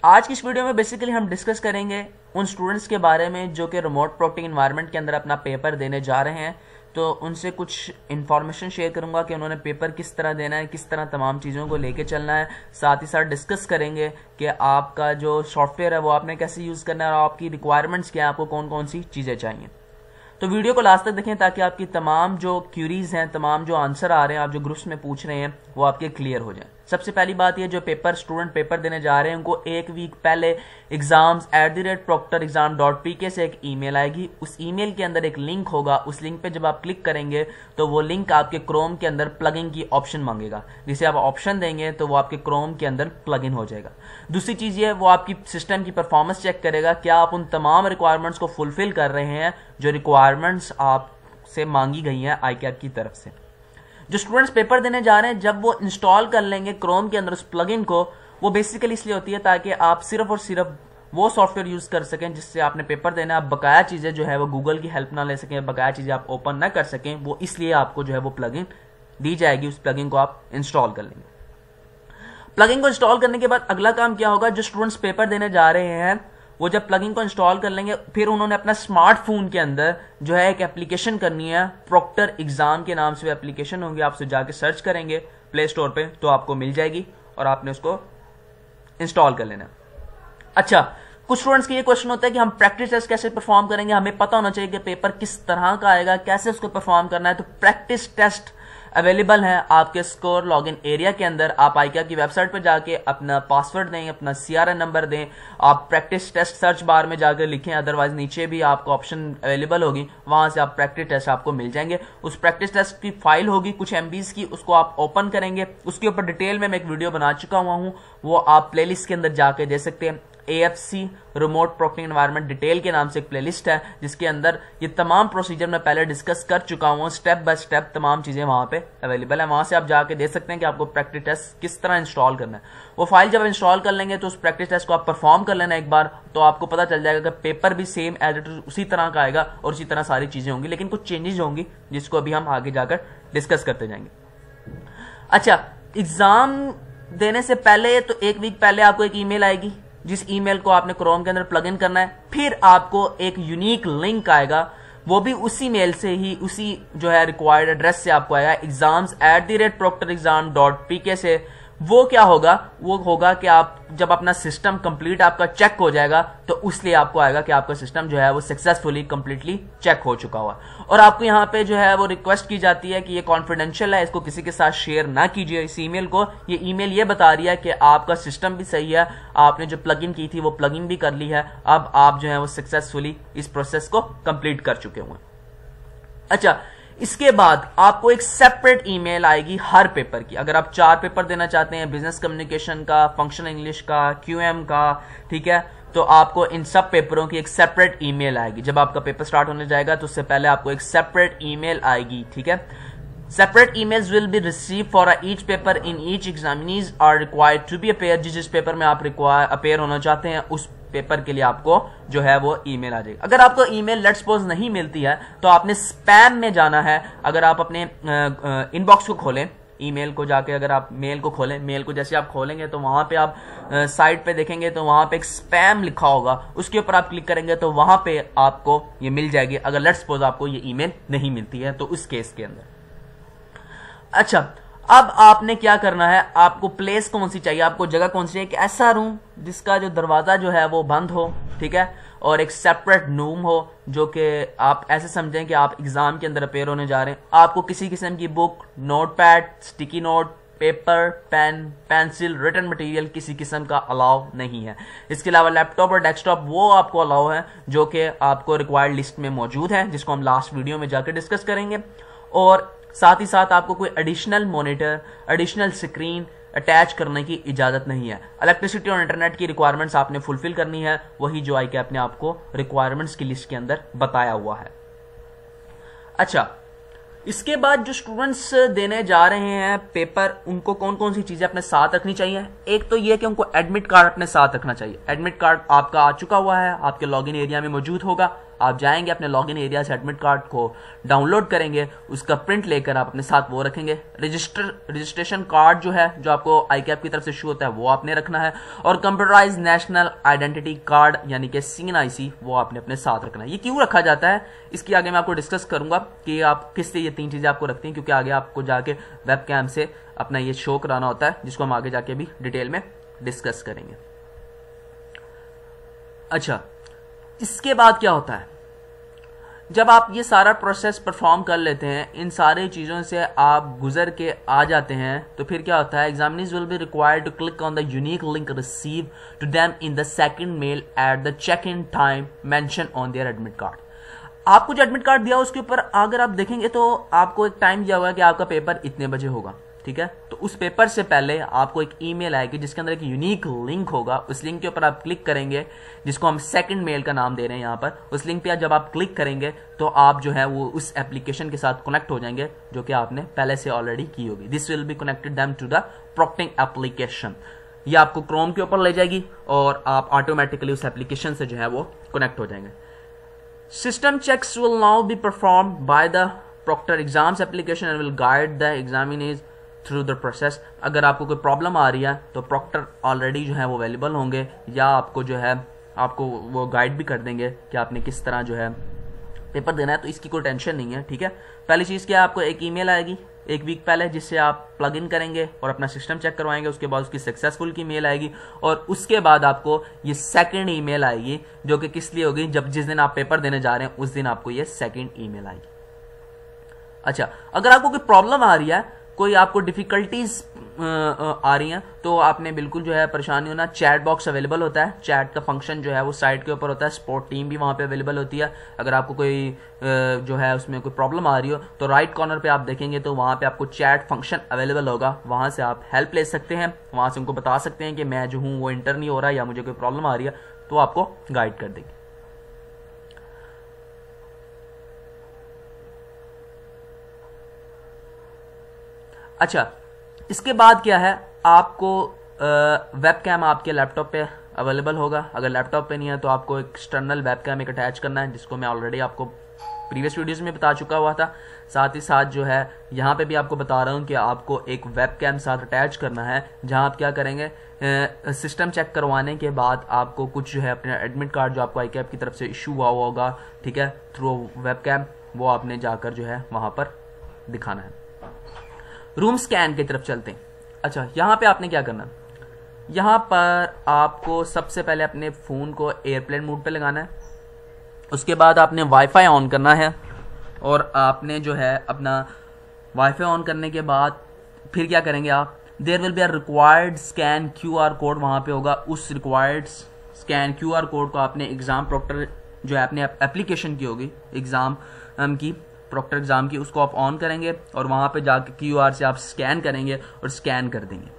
आज की इस वीडियो में बेसिकली हम डिस्कस करेंगे उन स्टूडेंट्स के बारे में जो कि रिमोट प्रोसेसिंग एनवायरनमेंट के अंदर अपना पेपर देने जा रहे हैं। तो उनसे कुछ इन्फॉर्मेशन शेयर करूंगा कि उन्होंने पेपर किस तरह देना है, किस तरह तमाम चीज़ों को लेके चलना है। साथ ही साथ डिस्कस करेंगे कि आपका जो सॉफ्टवेयर है वो आपने कैसे यूज़ करना है और आपकी रिक्वायरमेंट्स क्या है, आपको कौन कौन सी चीज़ें चाहिए। तो वीडियो को लास्ट तक देखें ताकि आपकी तमाम जो क्यूरीज हैं, तमाम जो आंसर आ रहे हैं, आप जो ग्रुप्स में पूछ रहे हैं, वो आपके क्लियर हो जाए। सबसे पहली बात ये, जो स्टूडेंट पेपर देने जा रहे हैं उनको एक वीक पहले exams@proctorexam.pk से एक ईमेल आएगी। उस ईमेल के अंदर एक लिंक होगा। उस लिंक पे जब आप क्लिक करेंगे तो वो लिंक आपके क्रोम के अंदर प्लगइन की ऑप्शन मांगेगा। जिसे आप ऑप्शन देंगे तो वो आपके क्रोम के अंदर प्लगइन हो जाएगा। दूसरी चीज ये, वो आपकी सिस्टम की परफॉर्मेंस चेक करेगा, क्या आप उन तमाम रिक्वायरमेंट्स को फुलफिल कर रहे हैं जो रिक्वायरमेंट्स आपसे मांगी गई हैं ICAP की तरफ से। जो स्टूडेंट्स पेपर देने जा रहे हैं, जब वो इंस्टॉल कर लेंगे क्रोम के अंदर उस प्लगइन को, वो बेसिकली इसलिए होती है ताकि आप सिर्फ और सिर्फ वो सॉफ्टवेयर यूज कर सकें जिससे आपने पेपर देना है। आप बकाया चीजें जो है वो गूगल की हेल्प ना ले सकें, बकाया चीजें आप ओपन ना कर सकें, वो इसलिए आपको जो है वो प्लगइन दी जाएगी। उस प्लगइन को आप इंस्टॉल कर लेंगे। प्लगइन को इंस्टॉल करने के बाद अगला काम क्या होगा, जो स्टूडेंट्स पेपर देने जा रहे हैं वो जब प्लगइन को इंस्टॉल कर लेंगे, फिर उन्होंने अपना स्मार्टफोन के अंदर जो है एक एप्लीकेशन करनी है। प्रॉक्टर एग्जाम के नाम से वो एप्लीकेशन होगी। आप उसे जाके सर्च करेंगे प्ले स्टोर पे तो आपको मिल जाएगी और आपने उसको इंस्टॉल कर लेना। अच्छा, कुछ स्टूडेंट्स के ये क्वेश्चन होता है कि हम प्रैक्टिस टेस्ट कैसे परफॉर्म करेंगे। हमें पता होना चाहिए कि पेपर किस तरह का आएगा, कैसे उसको परफॉर्म करना है। तो प्रैक्टिस टेस्ट अवेलेबल है आपके स्कोर लॉगिन एरिया के अंदर। आप ICAP की वेबसाइट पर जाके अपना पासवर्ड दें, अपना CRN नंबर दें, आप प्रैक्टिस टेस्ट सर्च बार में जाकर लिखें, अदरवाइज नीचे भी आपको ऑप्शन अवेलेबल होगी, वहां से आप प्रैक्टिस टेस्ट आपको मिल जाएंगे। उस प्रैक्टिस टेस्ट की फाइल होगी कुछ MBs की, उसको आप ओपन करेंगे। उसके ऊपर डिटेल में मैं एक वीडियो बना चुका हुआ हूं, वो आप प्लेलिस्ट के अंदर जाके दे सकते हैं। AFC remote processing environment detail के नाम से एक प्लेलिस्ट है जिसके अंदर ये तमाम प्रोसीजर मैं पहले डिस्कस कर चुका हूं। स्टेप बाय स्टेप तमाम चीजें वहां पे अवेलेबल है। वहां से आप जाके देख सकते हैं कि आपको प्रैक्टिस टेस्ट किस तरह इंस्टॉल करना है। वो फाइल जब इंस्टॉल कर लेंगे तो उस प्रैक्टिस टेस्ट को आप परफॉर्म कर लेना एक बार, तो आपको पता चल जाएगा कि पेपर भी सेम एज इट इज उसी तरह का आएगा और उसी तरह सारी चीजें होंगी, लेकिन कुछ चेंजेस होंगी जिसको अभी हम आगे जाकर डिस्कस करते जाएंगे। अच्छा, एग्जाम देने से पहले तो एक वीक पहले आपको एक ईमेल आएगी, जिस ईमेल को आपने क्रोम के अंदर प्लग इन करना है। फिर आपको एक यूनिक लिंक आएगा, वो भी उसी मेल से ही, उसी जो है रिक्वायर्ड एड्रेस से आपको आएगा, exams@proctorexam.pk से। वो क्या होगा, वो होगा कि आप जब अपना सिस्टम कंप्लीट आपका चेक हो जाएगा तो उसलिए आपको आएगा कि आपका सिस्टम जो है वो सक्सेसफुली कंप्लीटली चेक हो चुका हुआ। और आपको यहाँ पे जो है वो रिक्वेस्ट की जाती है कि ये कॉन्फिडेंशियल है, इसको किसी के साथ शेयर ना कीजिए इस ईमेल को। ये ईमेल ये बता रही है कि आपका सिस्टम भी सही है, आपने जो प्लगइन की थी वो प्लगइन भी कर ली है, अब आप जो है वो सक्सेसफुली इस प्रोसेस को कंप्लीट कर चुके हुए। अच्छा, इसके बाद आपको एक सेपरेट ईमेल आएगी हर पेपर की। अगर आप 4 पेपर देना चाहते हैं, बिजनेस कम्युनिकेशन का, फंक्शनल इंग्लिश का, QM का, ठीक है, तो आपको इन सब पेपरों की एक सेपरेट ईमेल आएगी। जब आपका पेपर स्टार्ट होने जाएगा तो उससे पहले आपको एक सेपरेट ईमेल आएगी, ठीक है। Separate emails will be receive for each paper in each examinees are required to be appear. जिस पेपर में आप अपेयर होना चाहते हैं उस पेपर के लिए आपको जो है वो ईमेल आ जाएगी। अगर आपको ईमेल लेट्स सपोज नहीं मिलती है तो आपने स्पैम में जाना है। अगर आप अपने इनबॉक्स को खोलें, ईमेल को जाके अगर आप मेल को खोलें, मेल को जैसे आप खोलेंगे तो वहां पे आप साइट पे देखेंगे तो वहां पे एक स्पैम लिखा होगा, उसके ऊपर आप क्लिक करेंगे तो वहां पे आपको ये मिल जाएगी। अगर लेट्स सपोज आपको ये ईमेल नहीं मिलती है तो उस केस के अंदर। अच्छा, अब आपने क्या करना है, आपको प्लेस कौन सी चाहिए, आपको जगह कौन सी चाहिए, एक ऐसा रूम जिसका जो दरवाजा जो है वो बंद हो, ठीक है, और एक सेपरेट रूम हो जो कि आप ऐसे समझें कि आप एग्जाम के अंदर अपेयर होने जा रहे हैं। आपको किसी किस्म की book, notepad, sticky note, paper, pen, pencil, written material किसी किस्म का अलाउ नहीं है। इसके अलावा लैपटॉप और डेस्कटॉप वो आपको अलाउ है जो कि आपको रिक्वायर्ड लिस्ट में मौजूद है, जिसको हम लास्ट वीडियो में जाकर डिस्कस करेंगे। और साथ ही साथ आपको कोई additional monitor, additional screen attach करने की इजाजत नहीं है। इलेक्ट्रिसिटी और इंटरनेट की रिक्वायरमेंट्स आपने फुलफिल करनी है, वही जो ICAP ने आपको रिक्वायरमेंट्स की लिस्ट के अंदर बताया हुआ है। अच्छा, इसके बाद जो स्टूडेंट्स देने जा रहे हैं पेपर, उनको कौन कौन सी चीजें अपने साथ रखनी चाहिए। एक तो यह कि उनको एडमिट कार्ड अपने साथ रखना चाहिए। एडमिट कार्ड आपका आ चुका हुआ है, आपके लॉगिन एरिया में मौजूद होगा। आप जाएंगे अपने लॉगिन एरिया से एडमिट कार्ड को डाउनलोड करेंगे, उसका प्रिंट लेकर आप अपने साथ वो रखेंगे। रजिस्ट्रेशन कार्ड जो है जो आपको ICAP की तरफ से इशू होता है वो आपने रखना है, और कंप्यूटराइज नेशनल आइडेंटिटी कार्ड यानी कि CNIC वो आपने अपने साथ रखना है। ये क्यों रखा जाता है इसकी आगे मैं आपको डिस्कस करूंगा कि आप किस लिए ये 3 चीजें आपको रखती हैं, क्योंकि आगे आपको जाके वेबकैम से अपना ये शो कराना होता है, जिसको हम आगे जाके भी डिटेल में डिस्कस करेंगे। अच्छा, इसके बाद क्या होता है, जब आप ये सारा प्रोसेस परफॉर्म कर लेते हैं, इन सारी चीज़ों से आप गुजर के आ जाते हैं, तो फिर क्या होता है, examiners will be required to click on the unique link receive to them in the second mail at the check in time mention on their admit card. आपको जो एडमिट कार्ड दिया उसके ऊपर अगर आप देखेंगे तो आपको एक टाइम दिया हुआ है कि आपका पेपर इतने बजे होगा, ठीक है। तो उस पेपर से पहले आपको एक ईमेल आएगी जिसके अंदर एक यूनिक लिंक होगा, उस लिंक के ऊपर आप क्लिक करेंगे, जिसको हम सेकंड मेल का नाम दे रहे हैं यहाँ पर। उस लिंक पे जब आप क्लिक करेंगे तो आप जो है वो उस एप्लीकेशन के साथ कनेक्ट हो जाएंगे जो कि आपने पहले से ऑलरेडी की होगी। This will be connected them to the proctoring application. ये आपको क्रोम के ऊपर ले जाएगी और आप ऑटोमेटिकली उस एप्लीकेशन से जो है वो कनेक्ट हो जाएंगे। System checks will now be performed by the proctor exams application and will guide the examinees through the process. अगर आपको कोई प्रॉब्लम आ रही है तो प्रॉक्टर ऑलरेडी जो है वो अवेलेबल होंगे, या आपको जो है आपको वो गाइड भी कर देंगे कि आपने किस तरह जो है पेपर देना है, तो इसकी कोई टेंशन नहीं है, ठीक है। पहली चीज़ क्या है, आपको एक ईमेल आएगी 1 वीक पहले जिससे आप प्लग इन करेंगे और अपना सिस्टम चेक करवाएंगे। उसके बाद उसकी सक्सेसफुल की मेल आएगी, और उसके बाद आपको ये सेकंड ईमेल आएगी जो कि किस लिए होगी, जब जिस दिन आप पेपर देने जा रहे हैं उस दिन आपको ये सेकंड ईमेल आएगी। अच्छा, अगर आपको कोई प्रॉब्लम आ रही है, कोई आपको डिफिकल्टीज आ रही हैं, तो आपने बिल्कुल जो है परेशानी होना, चैट बॉक्स अवेलेबल होता है, चैट का फंक्शन जो है वो साइट के ऊपर होता है, सपोर्ट टीम भी वहाँ पे अवेलेबल होती है। अगर आपको कोई जो है उसमें कोई प्रॉब्लम आ रही हो तो राइट कॉर्नर पे आप देखेंगे तो वहाँ पे आपको चैट फंक्शन अवेलेबल होगा, वहाँ से आप हेल्प ले सकते हैं, वहाँ से उनको बता सकते हैं कि मैं जो हूँ वो इंटर नहीं हो रहा या मुझे कोई प्रॉब्लम आ रही है, तो आपको गाइड कर देंगे। अच्छा, इसके बाद क्या है, आपको वेबकैम आपके लैपटॉप पे अवेलेबल होगा। अगर लैपटॉप पे नहीं है तो आपको एक एक्सटर्नल वेबकैम एक अटैच करना है, जिसको मैं ऑलरेडी आपको प्रीवियस वीडियोस में बता चुका हुआ था। साथ ही साथ जो है यहाँ पे भी आपको बता रहा हूँ कि आपको एक वेबकैम साथ अटैच करना है, जहाँ आप क्या करेंगे, सिस्टम चेक करवाने के बाद आपको कुछ जो है अपने एडमिट कार्ड जो आपको ICAP की तरफ से इशू हुआ होगा, ठीक है, थ्रू वेबकैम, वो आपने जाकर जो है वहाँ पर दिखाना है। रूम स्कैन की तरफ चलते हैं। अच्छा, यहाँ पे आपने क्या करना, यहाँ पर आपको सबसे पहले अपने फ़ोन को एयरप्लेन मोड पे लगाना है। उसके बाद आपने वाईफाई ऑन करना है, और आपने जो है अपना वाईफाई ऑन करने के बाद फिर क्या करेंगे आप, there will be a required scan QR code वहाँ पे होगा। उस रिक्वायर्ड स्कैन QR कोड को आपने एग्ज़ाम प्रॉक्टर जो है अपने एप्लीकेशन की होगी, एग्ज़ाम की प्रॉक्टर एग्जाम की, उसको आप ऑन करेंगे और वहाँ पे जाके QR से आप स्कैन करेंगे और स्कैन कर देंगे।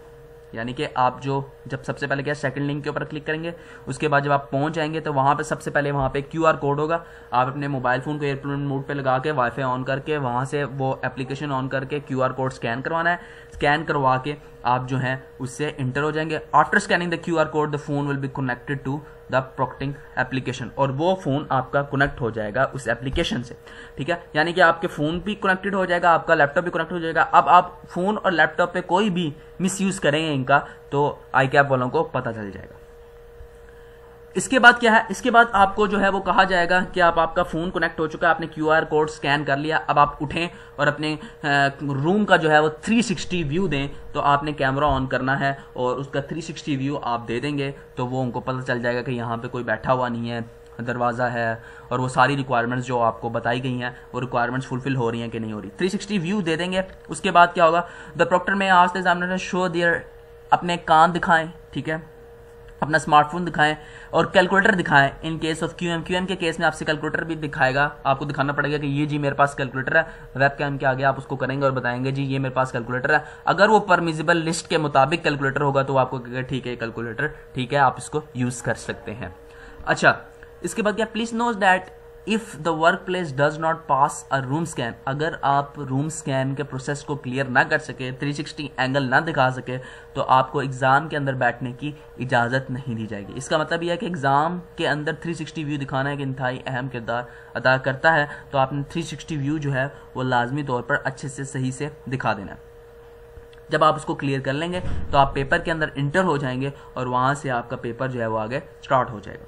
यानी कि आप जो जब सबसे पहले क्या सेकंड लिंक के ऊपर क्लिक करेंगे, उसके बाद जब आप पहुँच जाएंगे तो वहाँ पे सबसे पहले वहाँ पे QR कोड होगा। आप अपने मोबाइल फ़ोन को एयरप्लेन मोड पे लगा के वाईफाई ऑन करके वहाँ से वो एप्लीकेशन ऑन करके QR कोड स्कैन करवाना है। स्कैन करवा के आप जो है उससे इंटर हो जाएंगे। After scanning the QR code the phone will be connected to the proctoring application, और वो फोन आपका कनेक्ट हो जाएगा उस एप्लीकेशन से, ठीक है। यानी कि आपके फोन भी कनेक्टेड हो जाएगा, आपका लैपटॉप भी कनेक्ट हो जाएगा। अब आप फोन और लैपटॉप पे कोई भी मिसयूज करेंगे इनका तो ICAP वालों को पता चल जाएगा। इसके बाद क्या है, इसके बाद आपको जो है वो कहा जाएगा कि आपका फोन कनेक्ट हो चुका है, आपने QR कोड स्कैन कर लिया, अब आप उठें और अपने रूम का जो है वो 360 व्यू दें। तो आपने कैमरा ऑन करना है और उसका 360 व्यू आप दे देंगे तो वो उनको पता चल जाएगा कि यहाँ पे कोई बैठा हुआ नहीं है, दरवाज़ा है, और वो सारी रिक्वायरमेंट्स जो आपको बताई गई हैं वो रिक्वायरमेंट्स फुलफिल हो रही हैं कि नहीं हो रही। 360 व्यू दे देंगे। उसके बाद क्या होगा, द प्रॉक्टर में आज द एग्जामिनर शो देयर, अपने कान दिखाएं, ठीक है, अपना स्मार्टफोन दिखाएं और कैलकुलेटर दिखाएं। इन केस ऑफ QM के केस में आपसे कैलकुलेटर भी दिखाएगा, आपको दिखाना पड़ेगा कि ये जी मेरे पास कैलकुलेटर है। वेबकैम के आगे आप उसको करेंगे और बताएंगे जी ये मेरे पास कैलकुलेटर है। अगर वो परमिजिबल लिस्ट के मुताबिक कैलकुलेटर होगा तो आपको कहेगा ठीक है कैलकुलेटर ठीक है, आप इसको यूज कर सकते हैं। अच्छा, इसके बाद क्या, please note that if the work place does not pass a room scan, अगर आप रूम स्कैन के प्रोसेस को क्लियर ना कर सके, 360 एंगल ना दिखा सके, तो आपको एग्ज़ाम के अंदर बैठने की इजाज़त नहीं दी जाएगी। इसका मतलब यह है कि एग्ज़ाम के अंदर 360 व्यू दिखाना एक इंतहाई अहम किरदार अदा करता है, तो आपने 360 व्यू जो है वो लाजमी तौर पर अच्छे से सही से दिखा देना है। जब आप उसको क्लियर कर लेंगे तो आप पेपर के अंदर इंटर हो जाएंगे और वहाँ से आपका पेपर जो है वो आगे स्टार्ट हो जाएगा।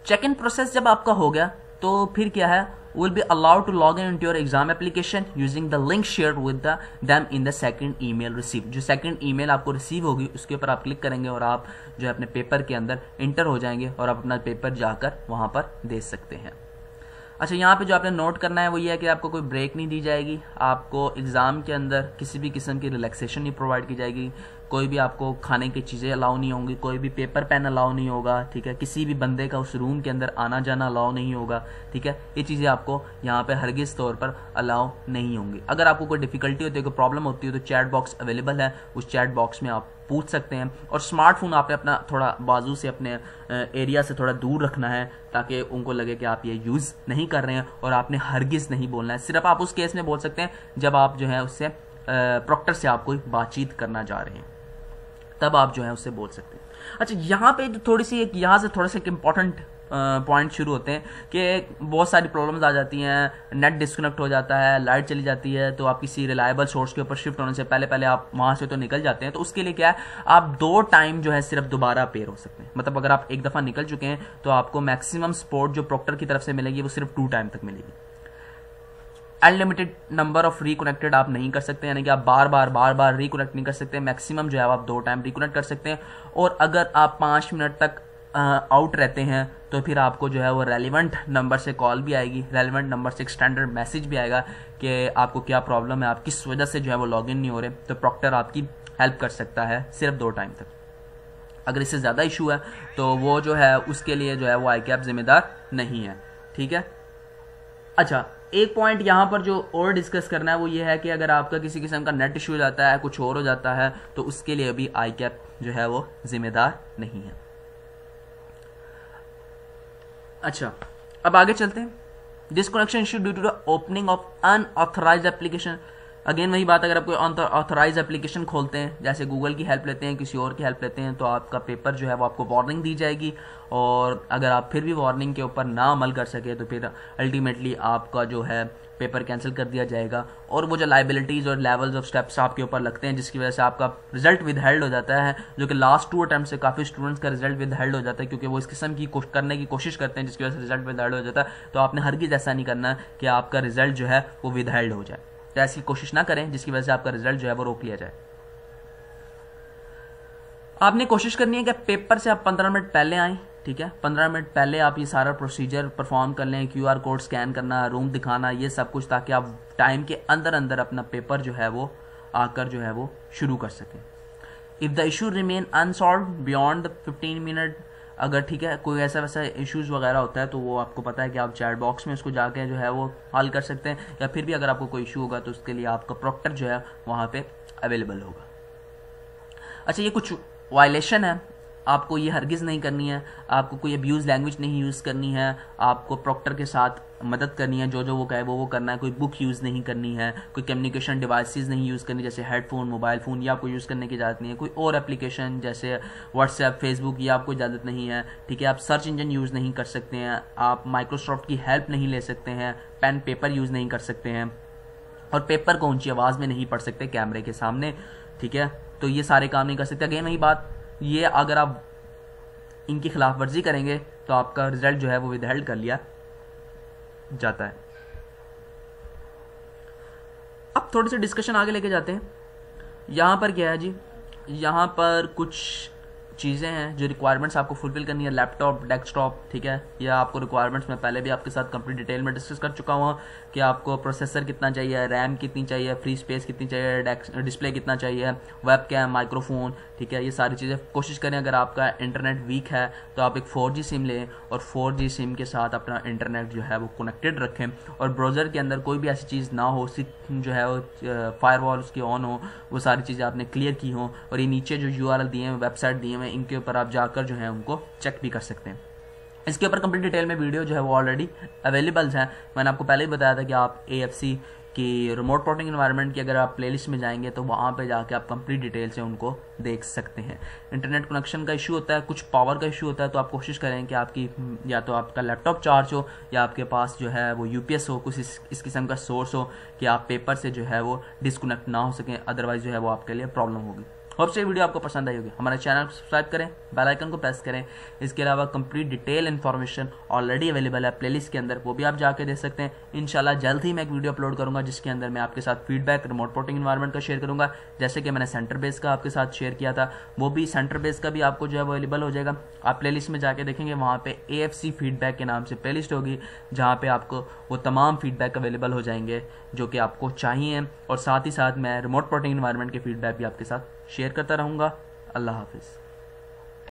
चेक इन प्रोसेस जब आपका हो गया तो फिर क्या है, will be allowed to log in into your exam application using the link shared with them in the second email received। जो सेकंड ईमेल आपको रिसीव होगी उसके ऊपर आप क्लिक करेंगे और आप जो है अपने पेपर के अंदर इंटर हो जाएंगे और आप अपना पेपर जाकर वहां पर दे सकते हैं। अच्छा, यहाँ पे जो आपने नोट करना है वो ये है कि आपको कोई ब्रेक नहीं दी जाएगी, आपको एग्ज़ाम के अंदर किसी भी किस्म की रिलैक्सेशन नहीं प्रोवाइड की जाएगी, कोई भी आपको खाने की चीज़ें अलाउ नहीं होंगी, कोई भी पेपर पेन अलाउ नहीं होगा, ठीक है, किसी भी बंदे का उस रूम के अंदर आना जाना अलाउ नहीं होगा, ठीक है, ये चीज़ें आपको यहाँ पे हरगिज़ तौर पर अलाउ नहीं होंगी। अगर आपको कोई डिफिकल्टी होती है, कोई प्रॉब्लम होती है तो चैट बॉक्स अवेलेबल है, उस चैट बॉक्स में आप पूछ सकते हैं। और स्मार्टफोन आपने अपना थोड़ा बाजू से अपने एरिया से थोड़ा दूर रखना है ताकि उनको लगे कि आप ये यूज़ नहीं कर रहे हैं, और आपने हरगिज़ नहीं बोलना है। सिर्फ आप उस केस में बोल सकते हैं जब आप जो है उससे प्रॉक्टर से आप कोई बातचीत करना जा रहे हैं, तब आप जो है उससे बोल सकते हैं। अच्छा, यहाँ पे थोड़ी सी एक यहाँ से थोड़ा सा एक इम्पॉर्टेंट पॉइंट शुरू होते हैं कि बहुत सारी प्रॉब्लम्स आ जाती हैं, नेट डिस्कनेक्ट हो जाता है, लाइट चली जाती है, तो आप किसी रिलायबल सोर्स के ऊपर शिफ्ट होने से पहले आप वहाँ से तो निकल जाते हैं। तो उसके लिए क्या है, आप 2 टाइम जो है सिर्फ दोबारा पेयर हो सकते हैं। मतलब अगर आप एक दफ़ा निकल चुके हैं तो आपको मैक्सिमम सपोर्ट जो प्रॉक्टर की तरफ से मिलेगी वो सिर्फ 2 टाइम तक मिलेगी। अनलिमिटेड नंबर ऑफ रिकनेक्टेड आप नहीं कर सकते, यानी कि आप बार बार रिकनेक्ट नहीं कर सकते। मैक्सिमम जो है आप 2 टाइम रिकनेक्ट कर सकते हैं। और अगर आप 5 मिनट तक आउट रहते हैं तो फिर आपको जो है वो रेलिवेंट नंबर से कॉल भी आएगी, रेलिवेंट नंबर से एक स्टैंडर्ड मैसेज भी आएगा कि आपको क्या प्रॉब्लम है, आप किस वजह से जो है वो लॉगिन नहीं हो रहे, तो प्रॉक्टर आपकी हेल्प कर सकता है सिर्फ 2 टाइम तक। अगर इससे ज़्यादा इशू है तो वो जो है उसके लिए जो है वो ICAP जिम्मेदार नहीं है, ठीक है। अच्छा, एक पॉइंट यहाँ पर जो और डिस्कस करना है वो ये है कि अगर आपका किसी किस्म का नेट इशू हो जाता है, कुछ और हो जाता है, तो उसके लिए भी ICAP जो है वो जिम्मेदार नहीं है। अच्छा, अब आगे चलते हैं। Disconnection issue due to the opening of unauthorised application. Again वही बात, अगर आप कोई ऑथराइज एप्लीकेशन खोलते हैं, जैसे गूगल की हेल्प लेते हैं, किसी और की हेल्प लेते हैं, तो आपका पेपर जो है वो आपको वार्निंग दी जाएगी। और अगर आप फिर भी वार्निंग के ऊपर ना अमल कर सके तो फिर अल्टीमेटली आपका जो है पेपर कैंसिल कर दिया जाएगा। और वो जो लाइबिलिटीज़ और लेवल्स ऑफ स्टेप्स आपके ऊपर लगते हैं जिसकी वजह से आपका रिजल्ट विदहेल्ड हो जाता है, जो कि लास्ट 2 अटेम्प्ट से काफ़ी स्टूडेंट्स का रिजल्ट विदहेल्ड हो जाता है क्योंकि वो इस किस्म की करने की कोशिश करते हैं जिसकी वजह से रिजल्ट विदहेल्ड हो जाता है। तो आपने हरगिज़ ऐसा नहीं करना कि आपका रिजल्ट जो है वो विदहेल्ड हो जाए, तो ऐसी कोशिश ना करें जिसकी वजह से आपका रिजल्ट जो है वो रोक लिया जाए। आपने कोशिश करनी है कि पेपर से आप 15 मिनट पहले आएँ, ठीक है। 15 मिनट पहले आप ये सारा प्रोसीजर परफॉर्म कर लें, QR कोड स्कैन करना, रूम दिखाना, ये सब कुछ, ताकि आप टाइम के अंदर अंदर अपना पेपर जो है वो आकर जो है वो शुरू कर सकें। If the issue remain unsolve beyond the 15 minute, अगर ठीक है कोई ऐसा वैसा इश्यूज़ वगैरह होता है तो वो आपको पता है कि आप चैट बॉक्स में उसको जाके जो है वो हल कर सकते हैं, या फिर भी अगर आपको कोई इशू होगा तो उसके लिए आपका प्रॉक्टर जो है वहाँ पे अवेलेबल होगा। अच्छा, ये कुछ वायलेशन है, आपको ये हरगिज़ नहीं करनी है, आपको कोई अब्यूज़ लैंग्वेज नहीं यूज़ करनी है, आपको प्रॉक्टर के साथ मदद करनी है, जो वो कहे वो करना है, कोई बुक यूज़ नहीं करनी है, कोई कम्युनिकेशन डिवाइसेस नहीं यूज़ करनी जैसे हेडफोन, मोबाइल फ़ोन, ये आपको यूज़ करने की इजाज़त नहीं है। कोई और एप्लीकेशन जैसे व्हाट्सएप, फेसबुक, ये आपको इजाज़त नहीं है, ठीक है। आप सर्च इंजन यूज़ नहीं कर सकते हैं, आप माइक्रोसॉफ्ट की हेल्प नहीं ले सकते हैं, पेन पेपर यूज़ नहीं कर सकते हैं, और पेपर को ऊँची आवाज़ में नहीं पढ़ सकते कैमरे के सामने, ठीक है। तो ये सारे काम नहीं कर सकते। अगेन वही बात, ये अगर आप इनकी खिलाफ वर्जी करेंगे तो आपका रिजल्ट जो है वो विदहेल्ड कर लिया जाता है। अब थोड़ी सी डिस्कशन आगे लेके जाते हैं। यहाँ पर क्या है जी, यहाँ पर कुछ चीज़ें हैं जो रिक्वायरमेंट्स आपको फुलफिल करनी है, लैपटॉप, डेस्कटॉप, ठीक है। या आपको रिक्वायरमेंट्स में पहले भी आपके साथ कंप्लीट डिटेल में डिस्कस कर चुका हूँ कि आपको प्रोसेसर कितना चाहिए, रैम कितनी चाहिए, फ्री स्पेस कितनी चाहिए, डिस्प्ले कितना चाहिए, वेब कैम, माइक्रोफोन, ठीक है। ये सारी चीज़ें कोशिश करें। अगर आपका इंटरनेट वीक है तो आप एक 4G सिम लें और 4G सिम के साथ अपना इंटरनेट जो है वो कनेक्टेड रखें, और ब्राउज़र के अंदर कोई भी ऐसी चीज़ ना हो जो है वो फायरवॉल उसकी ऑन हो, वो सारी चीज़ें आपने क्लियर की हों। और ये नीचे जो URL दिए हैं, वेबसाइट दिए हैं, इनके ऊपर आप जाकर जो है उनको चेक भी कर सकते हैं। इसके ऊपर कंप्लीट डिटेल में वीडियो जो है वो ऑलरेडी अवेलेबल है। मैंने आपको पहले ही बताया था कि आप AFC की रिमोट प्लॉटिंग एनवायरनमेंट की अगर आप प्लेलिस्ट में जाएंगे तो वहाँ पे जाके आप कंप्लीट डिटेल से उनको देख सकते हैं। इंटरनेट कनेक्शन का इशू होता है, कुछ पावर का इशू होता है, तो आप कोशिश करें कि आपकी या तो आपका लैपटॉप चार्ज हो या आपके पास जो है वो UPS हो, कुछ इस किस्म का सोर्स हो कि आप पेपर से जो है वो डिस्कनेक्ट ना हो सकें, अदरवाइज जो है वो आपके लिए प्रॉब्लम होगी। होप से वीडियो आपको पसंद आई होगी। हमारे चैनल को सब्सक्राइब करें, बेल आइकन को प्रेस करें। इसके अलावा complete detail information already available है प्लेलिस्ट के अंदर, वो भी आप जाके देख सकते हैं। इंशाल्लाह जल्द ही मैं एक वीडियो अपलोड करूंगा जिसके अंदर मैं आपके साथ फीडबैक रिमोट प्लॉटिंग एनवायरनमेंट का शेयर करूंगा, जैसे कि मैंने सेंटर बेस का आपके साथ शेयर किया था। वो भी सेंटर बेस का भी आपको जो है वो अवेलेबल हो जाएगा। आप प्लेलिस्ट में जाके देखेंगे, वहाँ पे AFC फीडबैक के नाम से प्लेलिस्ट होगी, जहाँ पे आपको वो तमाम फीडबैक अवेलेबल हो जाएंगे जो कि आपको चाहिए। और साथ ही साथ मैं रिमोट प्लॉटिंग एनवायरनमेंट के फीडबैक भी आपके साथ शेयर करता रहूँगा। अल्लाह हाफिज़।